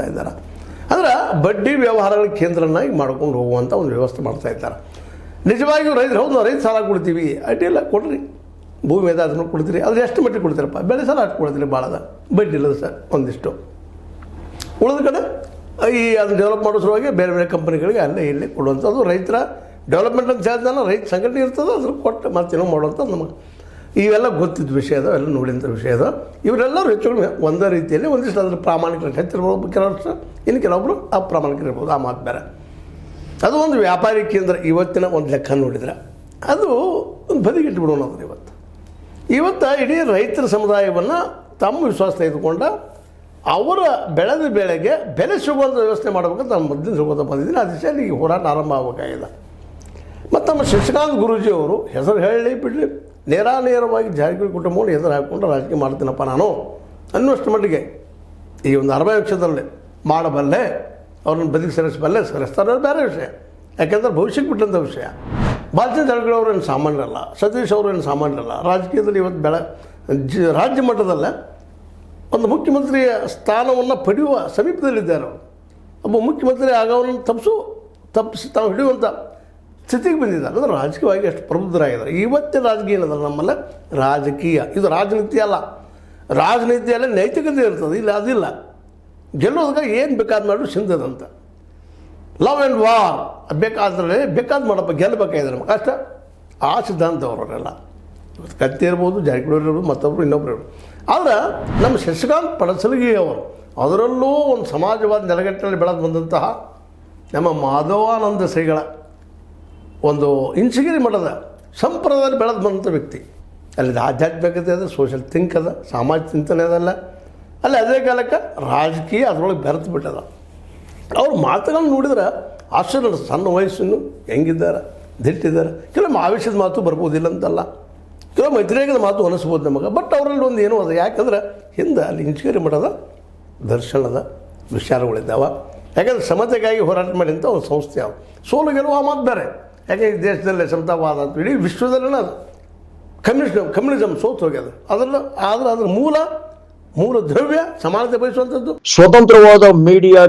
ಇದ್ದಾರೆ ಅಂದ್ರೆ ಬಡ್ಡಿ ವ್ಯವಹಾರಗಳ ಕೇಂದ್ರನಾಗಿ ಮಾಡ್ಕೊಂಡು ಹೋಗುವಂಥ ಒಂದು ವ್ಯವಸ್ಥೆ ಮಾಡ್ತಾ ಇದ್ದಾರೆ. ನಿಜವಾಗಿಯೂ ರೈತರು ಹೌದು ನಾವು ರೈತ ಸಾಲ ಕೊಡ್ತೀವಿ ಅಡ್ಡಿಲ್ಲ ಕೊಡ್ರಿ, ಭೂಮಿ ಇದೆ ಅದನ್ನು ಕೊಡ್ತೀರಿ, ಅದ್ರ ಎಷ್ಟು ಮಟ್ಟಿಗೆ ಕೊಡ್ತೀರಪ್ಪ, ಬೆಳೆ ಸಾಲ ಅಷ್ಟು ಕೊಡ್ತೀರಿ, ಭಾಳದ ಬಡ್ಡಿ ಇಲ್ಲದ ಸರ್ ಒಂದಿಷ್ಟು ಉಳಿದ ಕಡೆ ಈ ಅದನ್ನು ಡೆವಲಪ್ ಮಾಡೋ ಸಲುವಾಗಿ ಬೇರೆ ಬೇರೆ ಕಂಪನಿಗಳಿಗೆ ಅಲ್ಲೇ ಇಲ್ಲಿ ಕೊಡುವಂಥದ್ದು ರೈತರ ಡೆವಲಪ್ಮೆಂಟ್ ಅಂತ ಹೇಳಿದ್ನಲ್ಲ ರೈತ ಸಂಘಟನೆ ಇರ್ತದೆ ಅದ್ರ ಕೊಟ್ಟು ಮತ್ತೇನೋ ಮಾಡುವಂಥದ್ದು ನಮಗೆ ಇವೆಲ್ಲ ಗೊತ್ತಿದ್ದ ವಿಷಯ ಅದ, ಎಲ್ಲ ನೋಡಿದಂಥ ವಿಷಯ ಅದ. ಇವರೆಲ್ಲರೂ ಹೆಚ್ಚು ಒಂದೇ ರೀತಿಯಲ್ಲಿ ಒಂದಿಷ್ಟು ಅದ್ರ ಪ್ರಾಮಾಣಿಕರು ಹೆಚ್ಚಿರ್ಬೋದು, ಕೆಲವರು ಇನ್ನು ಕೆಲವೊಬ್ಬರು ಅಪ್ರಾಮಾಣಿಕರಿರ್ಬೋದು, ಆ ಮಾತು ಬೇರೆ. ಅದು ಒಂದು ವ್ಯಾಪಾರಿ ಕೇಂದ್ರ ಇವತ್ತಿನ ಒಂದು ಲೆಕ್ಕ ನೋಡಿದರೆ ಅದು ಒಂದು ಬದಿಗಿಟ್ಟುಬಿಡೋಣ. ಅದನ್ನು ಇವತ್ತು ಇಡೀ ರೈತರ ಸಮುದಾಯವನ್ನು ತಮ್ಮ ವಿಶ್ವಾಸ ತೆಗೆದುಕೊಂಡ ಅವರ ಬೆಳೆದ ಬೆಳೆಗೆ ಬೆಲೆ ಸಿಗುವಂಥ ವ್ಯವಸ್ಥೆ ಮಾಡಬೇಕಂತ ನಾನು ಮೊದಲಿನ ಸಿಗೋದು ಬಂದಿದ್ದೀನಿ. ಆ ದಿಶೆಯಲ್ಲಿ ಈ ಹೋರಾಟ ಆರಂಭ ಆಗಬೇಕಾಗಿದೆ. ಮತ್ತು ನಮ್ಮ ಶಶಿಕಾಂತ್ ಗುರೂಜಿಯವರು ಹೆಸರು ಹೇಳಿ ಬಿಡಲಿ ನೇರವಾಗಿ ಜಾರಕಿಹೊಳಿ ಕುಟುಂಬವನ್ನು ಹೆಸರು ಹಾಕ್ಕೊಂಡು ರಾಜಕೀಯ ಮಾಡ್ತೀನಪ್ಪ ನಾನು ಅನ್ನುವಷ್ಟು ಮಟ್ಟಿಗೆ ಈ ಒಂದು 40 ವರ್ಷದಲ್ಲಿ ಮಾಡಬಲ್ಲೆ, ಅವ್ರನ್ನ ಬದುಕಿ ಸರಿಸಬಲ್ಲೆ, ಸರಿಸ್ತಾರೆ ಬೇರೆ ವಿಷಯ. ಯಾಕೆಂದ್ರೆ ಭವಿಷ್ಯಕ್ಕೆ ಬಿಟ್ಟಂಥ ವಿಷಯ. ಬಾಲಚಂದ್ರ ಜಾರಕಿಹೊಳಿ ಅವರು ಏನು ಸಾಮಾನ್ಯರಲ್ಲ, ಸತೀಶ್ ಅವರು ಏನು ಸಾಮಾನ್ಯರಲ್ಲ. ರಾಜಕೀಯದಲ್ಲಿ ಇವತ್ತು ರಾಜ್ಯ ಮಟ್ಟದಲ್ಲೇ ಒಂದು ಮುಖ್ಯಮಂತ್ರಿಯ ಸ್ಥಾನವನ್ನು ಪಡೆಯುವ ಸಮೀಪದಲ್ಲಿದ್ದಾರೆ ಅವರು. ಒಬ್ಬ ಮುಖ್ಯಮಂತ್ರಿ ಆಗೋವನ್ನು ತಪ್ಪಿಸಿ ತಾವು ಹಿಡಿಯುವಂಥ ಸ್ಥಿತಿಗೆ ಬಂದಿದ್ದಾರೆ. ಅಂದರೆ ರಾಜಕೀಯವಾಗಿ ಅಷ್ಟು ಪ್ರಬುದ್ಧರಾಗಿದ್ದಾರೆ. ಇವತ್ತಿನ ರಾಜಕೀಯ ಏನದಲ್ಲ ನಮ್ಮಲ್ಲ ರಾಜಕೀಯ, ಇದು ರಾಜನೀತಿ ಅಲ್ಲ. ರಾಜನೀತಿಯಲ್ಲೇ ನೈತಿಕತೆ ಇರ್ತದೆ, ಇಲ್ಲ ಅದಿಲ್ಲ. ಗೆಲ್ಲೋದಕ್ಕೆ ಏನು ಬೇಕಾದ ಮಾಡಿ ಸಿಂಧದಂತ ಲವ್ ಆ್ಯಂಡ್ ವಾರ್ ಬೇಕಾದ ಮಾಡಪ್ಪ ಗೆಲ್ಲಬೇಕಾಗಿದೆ ನಮಗೆ ಅಷ್ಟ ಆ ಸಿದ್ಧಾಂತ ಅವರೆಲ್ಲ. ಇವತ್ತು ಕತ್ತಿ ಇರ್ಬೋದು, ಜಾರಕಿಹೊಳಿ ಇರ್ಬೋದು, ಮತ್ತೊಬ್ಬರು ಇನ್ನೊಬ್ರು ಇರ್ಬೋದು. ಆದರೆ ನಮ್ಮ ಶಶಿಕಾಂತ್ ಪಡಸಲಗಿ ಅವರು ಅದರಲ್ಲೂ ಒಂದು ಸಮಾಜವಾದ ನೆಲಗಟ್ಟಲ್ಲಿ ಬೆಳೆದು ಬಂದಂತಹ ನಮ್ಮ ಮಾಧವಾನಂದ ಶ್ರೀಗಳ ಒಂದು ಇಂಚಗಿರಿ ಮಠದ ಸಂಪ್ರದಾಯದಲ್ಲಿ ಬೆಳೆದು ಬಂದಂಥ ವ್ಯಕ್ತಿ. ಅಲ್ಲಿ ಆಧ್ಯಾತ್ಮಿಕತೆ ಅದ, ಸೋಷಲ್ ಥಿಂಕ್ ಅದ, ಸಾಮಾಜಿಕ ಚಿಂತನೆ ಅದಲ್ಲ, ಅಲ್ಲಿ ಅದೇ ಕಾಲಕ್ಕೆ ರಾಜಕೀಯ ಅದರೊಳಗೆ ಬೆರೆತು ಬಿಟ್ಟದ. ಅವ್ರ ಮಾತುಗಳನ್ನು ನೋಡಿದ್ರೆ ಆಶ್ಚರ್ಯ. ಸಣ್ಣ ವಯಸ್ಸನ್ನು ಹೆಂಗಿದ್ದಾರೆ, ದಿಟ್ಟಿದ್ದಾರೆ. ಕೆಲವೊಮ್ಮೆ ಆವೇಶದ ಮಾತು ಬರ್ಬೋದಿಲ್ಲ ಅಂತಲ್ಲ, ಕೆಲವೊಮ್ಮೆ ವ್ಯತಿರೇಕದ ಮಾತು ಅನಿಸ್ಬೋದು ನಮಗೆ. ಬಟ್ ಅವರಲ್ಲಿ ಒಂದು ಏನೂ ಅದ. ಯಾಕಂದ್ರೆ ಹಿಂದೆ ಅಲ್ಲಿ ಇಂಚಗಿರಿ ಮಠದ ದರ್ಶನದ ವಿಚಾರಗಳಿದ್ದಾವೆ. ಯಾಕಂದರೆ ಸಮತೆಗಾಗಿ ಹೋರಾಟ ಮಾಡಿದಂಥ ಒಂದು ಸಂಸ್ಥೆ ಅವು. ಸೋಲು ಗೆಲುವು ಆ ಮಾತು ಬೇರೆ. ಯಾಕೆ ಈ ದೇಶದಲ್ಲೇ ಸಮತಾವಾದ ಅಂತ ಇಡೀ ವಿಶ್ವದಲ್ಲೇ ಅದು ಕಮ್ಯುನಿಸಮ್ ಸೋತು ಹೋಗ್ಯದ. ಆದರೆ ಅದರ ಮೂಲ ದ್ರವ್ಯ ಸಮಾನತೆ ಬಯಸುವಂಥದ್ದು. ಸ್ವತಂತ್ರವಾದ ಮೀಡಿಯಾ